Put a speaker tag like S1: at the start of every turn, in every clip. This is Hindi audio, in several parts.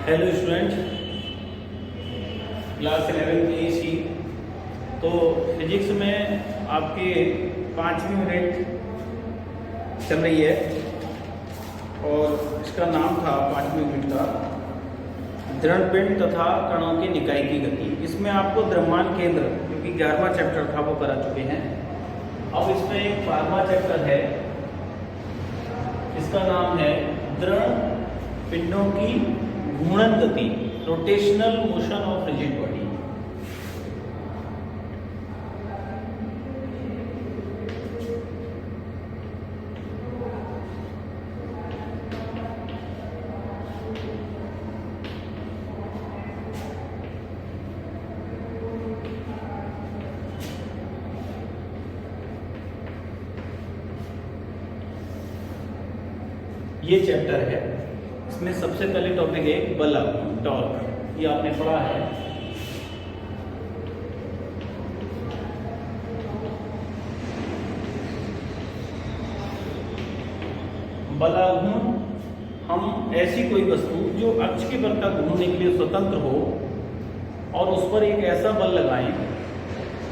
S1: Hello student, class 11 AC। तो फिजिक्स में आपके 5वीं यूनिट चल रही है और इसका नाम था 5वीं यूनिट का दृढ़ पिंड तथा कणों के निकाय की गति। इसमें आपको द्रव्यमान केंद्र, क्योंकि 11वां चैप्टर था, वो करा चुके हैं। अब इसमें एक 12वां चैप्टर है, इसका नाम है दृढ़ पिंडों की घूर्णन गति, rotational motion of rigid body. ये चैप्टर है। इसमें सबसे पहले टॉपिक है बल आघूर्ण, टॉर्क। ये आपने पढ़ा है। बल आघूर्ण हम ऐसी कोई वस्तु जो अक्ष के बल का घूमने के लिए स्वतंत्र हो और उस पर एक ऐसा बल लगाएं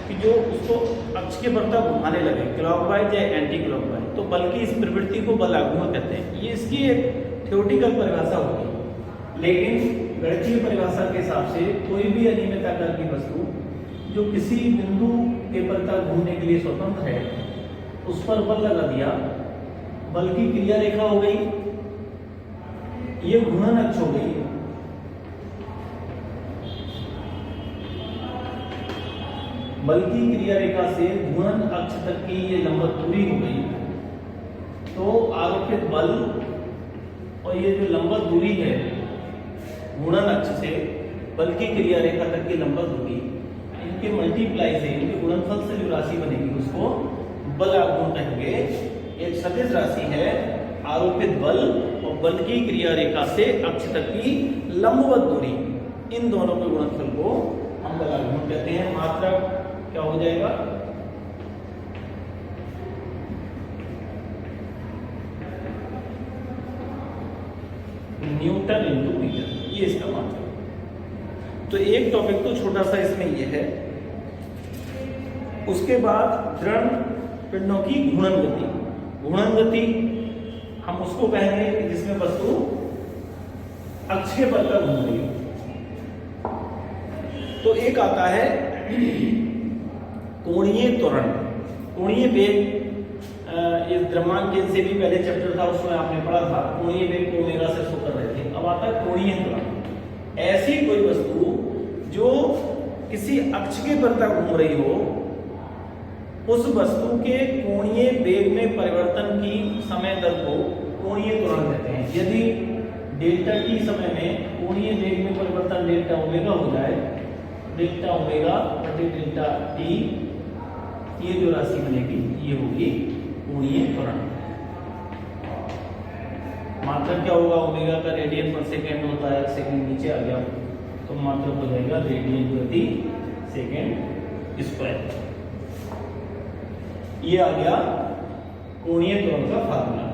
S1: कि जो उसको अक्ष के बल का घुमाने लगे, क्लॉकवाइज या एंटी क्लॉकवाइज, तो बल की इस प्रवृत्ति को बल आघूर्ण कहते हैं। ये इसकी एक थ्योरेटिकल परिभाषा होगी, लेकिन गणितीय परिभाषा के हिसाब से कोई भी अनियमित आकार की वस्तु जो किसी बिंदु के बल का घूमने के लिए स्वतंत्र है, उस पर बल लगा दिया, बल की क्रिया रेखा हो गई, ये घूर्णन अक्ष हो गई। बल की क्रिया रेखा से घूर्णन अक्ष तक की ये लंबवत दूरी हो गई, तो आरोपित बल और ये जो लंबवत दूरी है घूर्णन अक्ष से बल की क्रिया रेखा तक की लंबवत दूरी, इनके मल्टीप्लाई से, इनके गुणनफल से जो राशि बनेगी उसको बल आघूर्ण कहेंगे। एक सदिश राशि है आरोपित बल और बल की क्रिया रेखा से अक्ष तक की लंबवत दूरी, इन दोनों के गुणनफल को हम बल आघूर्ण कहते हैं। मात्रक क्या हो जाएगा? न्यूटन इंटू मीटर, ये इसका मात्रक। तो एक टॉपिक तो छोटा सा इसमें ये है। उसके बाद दृढ़ पिंडों की घूर्णन गति। घूर्णन गति हम उसको कहेंगे जिसमें वस्तु अक्ष के बल पर घूम रही हो। तो एक आता है कोणीय त्वरण, कोणीय वेग। इस द्रव्यमान केंद्र से भी पहले चैप्टर था, उसमें आपने पढ़ा था कोणीय वेग को ओमेगा से शो कर रहे थे। अब आता है कोणीय त्वरण। ऐसी कोई वस्तु जो किसी अक्ष के बल पर घूम रही हो, उस वस्तु के कोणीय वेग में परिवर्तन की समय दर को कोणीय त्वरण कहते हैं। यदि डेल्टा टी समय में कोणीय वेग में परिवर्तन डेल्टा ओमेगा हो जाए, डेल्टा ओमेगा बटे डेल्टा टी, ये जो राशि बनेगी ये होगी कोणीय त्वरण। मात्रक क्या होगा? ओमेगा का रेडियन पर सेकेंड होता है, सेकेंड नीचे आ गया तो मात्रक हो जाएगा रेडियन प्रति सेकेंड स्क्वायर। ये आ गया कोणीय त्वरण का फार्मूला।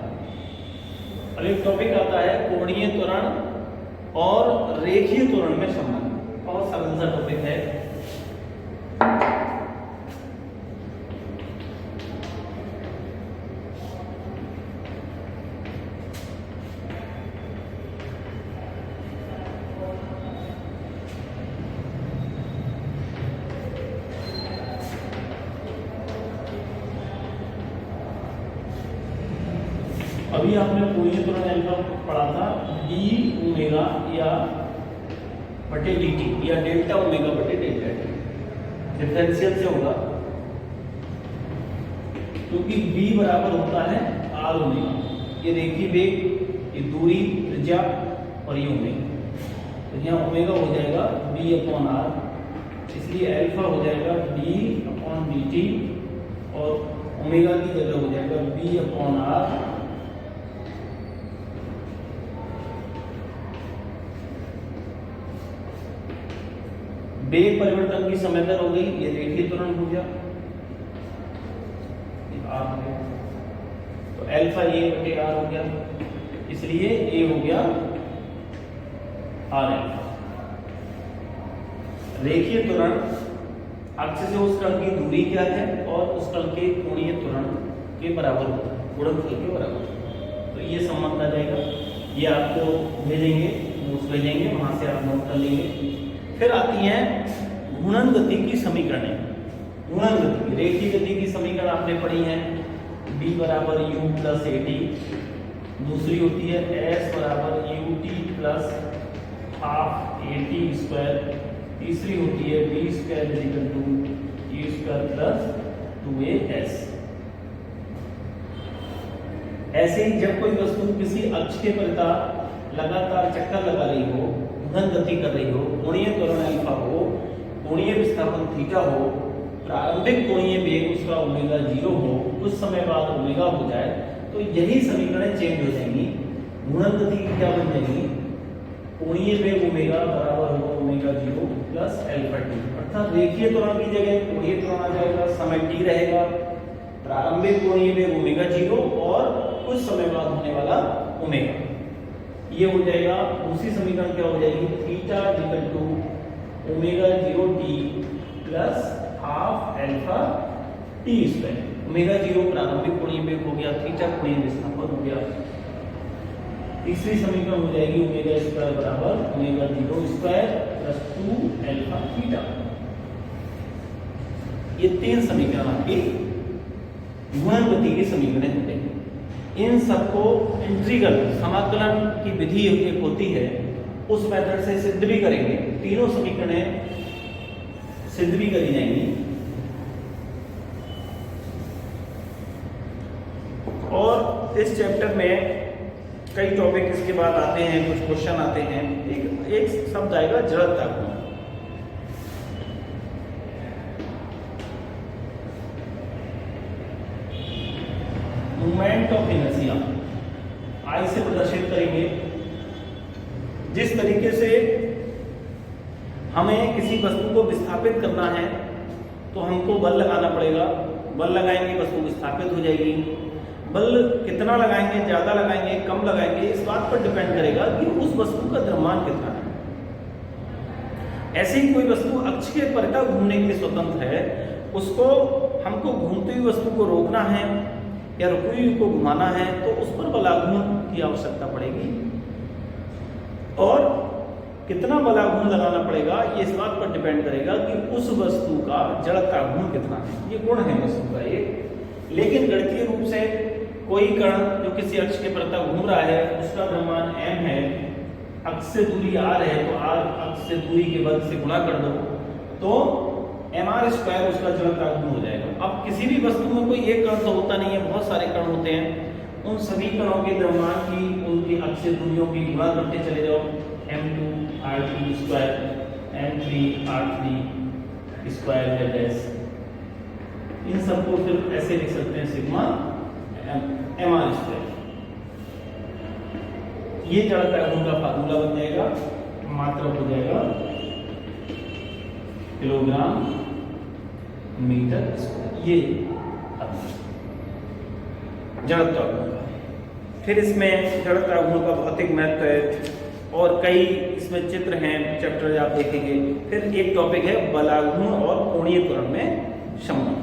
S1: अब एक टॉपिक आता है कोणीय त्वरण और रेखीय त्वरण में संबंध। बहुत सरल सा टॉपिक है। अभी आपने कोणीय त्वरण अल्फा पढ़ा था, डी ओमेगा या बटे डी टी या डेल्टा ओमेगा बटे डेल्टा टी। डिफरेंशियल से होगा क्योंकि b बराबर होता है आर ओमेगा। ये रेखीय वेग, ये दूरी, त्रिज्या और ये ओमेगा। तो यहाँ ओमेगा हो जाएगा b अपॉन आर, इसलिए अल्फा हो जाएगा d अपॉन डी टी और ओमेगा की जगह हो जाएगा b अपॉन आर। वेग परिवर्तन की समय दर हो गई, ये रेखीय त्वरण हो गया, आर हो गया, तो अल्फा ए बटे आर हो गया, इसलिए ए हो गया आर एल्फा। रेखीय त्वरण अक्ष से उस कण की दूरी क्या है और उस कण के कोणीय त्वरण के बराबर होता है, गुणनफल के बराबर होता है। तो ये संबंध आ जाएगा, ये आपको भेजेंगे, नोट्स भेजेंगे, वहां से आप नोट कर लेंगे। फिर आती है घूर्णन गति की समीकरणें। घूर्णन गति, रेखीय गति की समीकरण आपने पढ़ी है, b बराबर u प्लस ए टी, दूसरी होती है s बराबर u t plus half a t square, तीसरी होती है b square equal to u square plus 2as। ऐसे ही जब कोई वस्तु किसी अक्ष के परिता लगातार चक्कर लगा रही हो, घूर्णन गति कर रही हो, कोणीय त्वरण अल्फा हो, कोणीय विस्थापन थीटा हो, प्रारंभिक कोणीय वेग उसका ओमेगा 0 हो, कुछ समय बाद ओमेगा हो जाए, तो यही समीकरण चेंज हो जाएंगी। घूर्णन गति की क्या बन जाएगी, कोणीय वेग ओमेगा बराबर होगा ओमेगा 0 प्लस अल्फा टी, अर्थात रेखीय त्वरण की जगह कोणीय त्वरण आ जाएगा, समय टी रहेगा, प्रारंभिक कोणीय वेग ओमेगा 0 और कुछ समय बाद होने वाला ओमेगा, ये हो जाएगा। दूसरी समीकरण क्या हो जाएगी, theta equal to omega 0 t plus half alpha t square. Omega 0 प्रारंभिक कोणीय वेग हो गया, थीटा कोणीय विस्थापन हो गया। तीसरी समीकरण हो जाएगी ओमेगा स्क्वायर बराबर omega 0 square plus 2 alpha theta. ये तीन समीकरण आपकी घूर्णन गति के समीकरण होते हैं। इन सबको इंटीग्रल समाकलन की विधि एक होती है, उस मेथड से सिद्ध भी करेंगे, तीनों समीकरणें सिद्ध भी करी जाएंगी। और इस चैप्टर में कई टॉपिक इसके बाद आते हैं, कुछ क्वेश्चन आते हैं। एक शब्द आएगा जड़ता गुण। मूवमेंट ऑफ इनर्शिया आई से प्रदर्शित करेंगे। जिस तरीके से हमें किसी वस्तु को विस्थापित करना है तो हमको बल लगाना पड़ेगा, बल लगाएंगे वस्तु विस्थापित हो जाएगी। बल कितना लगाएंगे, ज्यादा लगाएंगे, कम लगाएंगे, इस बात पर डिपेंड करेगा कि उस वस्तु का द्रव्यमान कितना है। ऐसे ही कोई वस्तु अक्ष के परिता घूमने के लिए स्वतंत्र है, उसको हमको घूमती हुई वस्तु को रोकना है या रुकी हुई को घुमाना है तो उस पर बलाघूर्ण की आवश्यकता पड़ेगी। और कितना बलाघूर्ण लगाना पड़ेगा ये इस बात पर डिपेंड करेगा कि उस वस्तु का जड़ता गुण कितना है। ये गुण है वस्तु का एक। लेकिन गणितीय रूप से कोई कण जो किसी अक्ष के परिता घूम रहा है उसका द्रव्यमान m है, अक्ष से दूरी r है तो r अक्ष से दूरी के वर्ग से गुणा कर दो तो mr स्क्वायर उसका जड़ता गुण हो जाएगा। अब किसी भी वस्तु में कोई एक कण तो होता नहीं है, बहुत सारे कण होते हैं। उन सभी कणों के द्रव्यमान की उनकी अक्षीय दूरियों की गुणा करते चले जाओ, m2 r2 square m3 r3 square है डैश। इन सबको फिर ऐसे लिख सकते हैं सिग्मा mr स्क्वायर। ये जड़ता गुण का फार्मूला बन जाएगा, मात्रक हो जाएगा किलोग्राम मीटर स्क्वायर। ये जड़ता गुण का। फिर इसमें जड़ता गुण का भौतिक महत्व है और कई इसमें चित्र हैं, चैप्टर आप देखेंगे। फिर एक टॉपिक है बलाघूर्ण और कोणीय त्वरण में संबंध।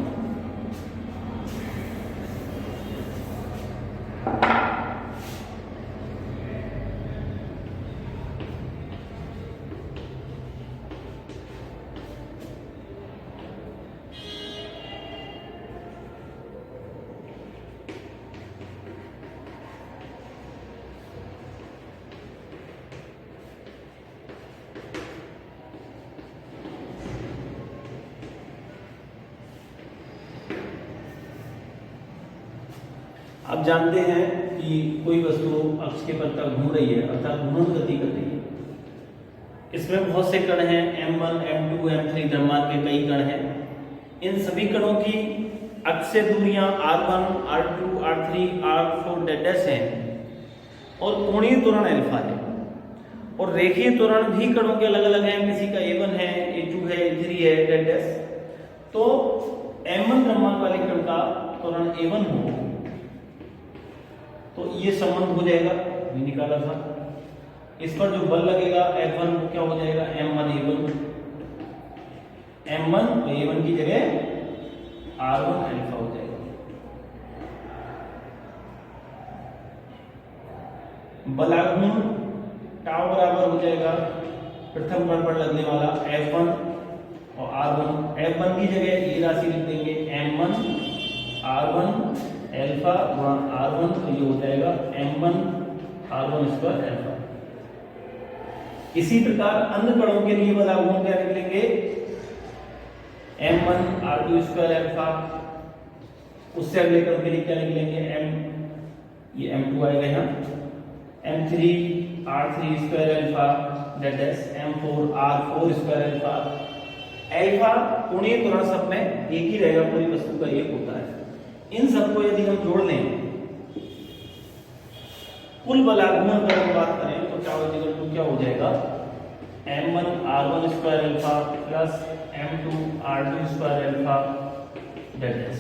S1: आप जानते हैं कि कोई वस्तु अक्ष के परिता घूम रही है अर्थात घूर्णन गति कर रही है। इसमें बहुत से कण हैं, m1 m2 m3 द्रव्यमान के कई कण हैं। इन सभी कणों की अक्ष से दूरियां r1 r2 r3 r4 dash हैं और कोणीय त्वरण अल्फा है। और रेखीय त्वरण भी कणों के अलग अलग हैं, किसी का a1 है, a2 है, a3 है डैश। तो m1 द्रव्यमान वाले कण का त्वरण a1 हो तो ये संबंध हो जाएगा, ये निकाला था। इस पर जो बल लगेगा F1 वो क्या हो जाएगा M1 A1, M1 और A1 की जगह R1 अल्फा हो जाएगा। बलाघूर्ण टाउ बराबर हो जाएगा प्रथम बल पर लगने वाला F1 और R1। F1 की जगह ये राशि लिख देंगे M1 R1 अल्फा गुणा R1, तो ये हो जाएगा M1 R1 स्क्वायर अल्फा। इसी प्रकार अन्य कणों के लिए बलाघूर्ण क्या लिख लेंगे M1 R2 स्क्वायर अल्फा। उससे अगले कण के लिए क्या लिख लेंगे ये M2 आएगा यहाँ, M3 R3 square alpha that is M4 R4 square alpha. Alpha कोणीय त्वरण सब में एक ही रहेगा, पूरी वस्तु का एक होता है। इन सबको यदि हम जोड़ लें, कुल बलाघूर्ण अगर हम बात करें तो टाउ इक्वल टू क्या हो जाएगा M1 R1 square alpha plus M2 R2 square alpha that is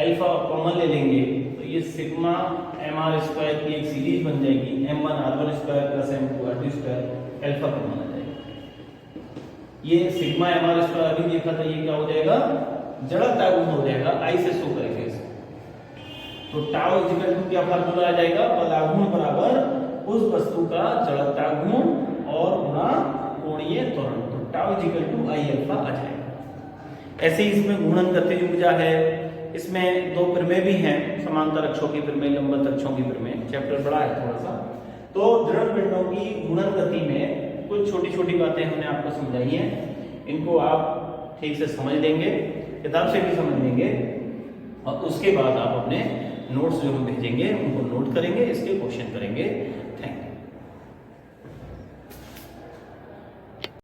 S1: alpha common ले लेंगे तो ये सिग्मा mr स्क्वायर की एक सीरीज बन जाएगी, M1 R1 square plus M2 R2 square alpha common आ जाएगा। ये सिग्मा mr स्क्वायर अभी देखा था, ये क्या हो जाएगा जड़ता गुण हो जाएगा, आई से शो करेंगे इसे। तो टाउ इक्वल टू क्या फार्मूला आ जाएगा बलाघूर्ण बराबर उस वस्तु का जड़ता गुण और गुणा कोणीय त्वरण, तो tau equal to I alpha आ जाएगा। ऐसे ही इसमें घूर्णन गतिज ऊर्जा है, इसमें दो प्रमेय भी हैं, समांतर अक्षों की प्रमेय, लंबवत अक्षों की प्रमेय। चैप्टर बड़ा है थोड़ा सा, तो दृढ़ पिंडों की घूर्णन गति में कुछ छोटी छोटी बातें हमने आपको समझाई हैं, इनको आप ठीक से समझ लेंगे, किताब से भी समझ लेंगे, और उसके बाद आप अपने नोट्स जो हम भेजेंगे उनको नोट करेंगे, इसके क्वेश्चन करेंगे।